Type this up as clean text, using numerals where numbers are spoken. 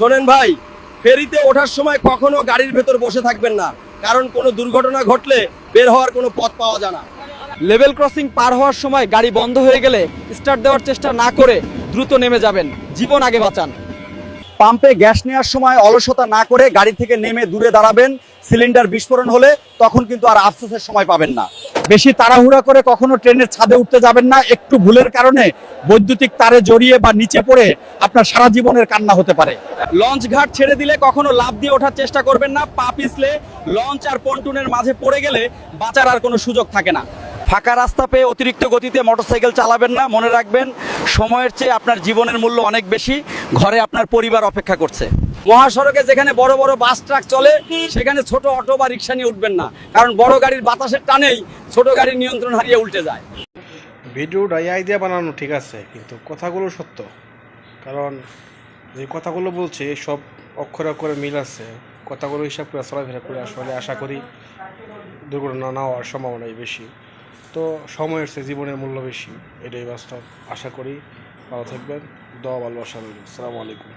শোনেন ভাই, ফেরিতে ওঠার সময় কখনো গাড়ির ভেতর বসে থাকবেন না, কারণ কোনো দুর্ঘটনা ঘটলে বের হওয়ার কোনো পথ পাওয়া যায় না। লেভেল ক্রসিং পার হওয়ার সময় গাড়ি বন্ধ হয়ে গেলে স্টার্ট দেওয়ার চেষ্টা না করে দ্রুত নেমে যাবেন, জীবন আগে বাঁচান। পাম্পে গ্যাস নেওয়ার সময় অলসতা না করে গাড়ি থেকে নেমে দূরে দাঁড়াবেন। সিলিন্ডার বিস্ফোরণ হলে তখন কিন্তু আর আফসোসের সময় পাবেন না। বেশি তাড়াহুড়া করে কখনো ট্রেনের ছাদে উঠতে যাবেন না। একটু ভুলের কারণে বৈদ্যুতিক তারে জড়িয়ে বা নিচে পড়ে আপনার সারা জীবনের কান্না হতে পারে। লঞ্চ ঘাট ছেড়ে দিলে কখনো লাফ দিয়ে ওঠার চেষ্টা করবেন না। পা পিছলে লঞ্চ আর পন্টুনের মাঝে পড়ে গেলে বাঁচার আর কোনো সুযোগ থাকে না। ফাঁকা রাস্তা পেয়ে অতিরিক্ত গতিতে মোটরসাইকেল চালাবেন না। মনে রাখবেন, সময়ের চেয়ে আপনার জীবনের মূল্য অনেক বেশি। ঘরে আপনার পরিবার অপেক্ষা করছে। মহাসড়কে যেখানে বড় বড় বাস ট্রাক চলে, সেখানে ছোট অটো বা রিক্সা নিয়ে উঠবেন না, কারণ বড় গাড়ির বাতাসের টানেই ছোট গাড়ির নিয়ন্ত্রণ হারিয়ে উল্টে যায়। ভিডিওটা এআই দিয়ে বানানো ঠিক আছে, কিন্তু কথাগুলো সত্য। কারণ যে কথাগুলো বলছে সব অক্ষরে অক্ষরে মিল আছে। কথাগুলো হিসাব করে চলাফেরা করে আসলে আশা করি দুর্ঘটনা না হওয়ার সম্ভাবনাই বেশি। তো সময়ের চেয়ে জীবনের মূল্য বেশি, এটাই বাস্তব। আশা করি ভালো থাকবেন। দোয়া ভালোবাসা রইল। আসসালামু আলাইকুম।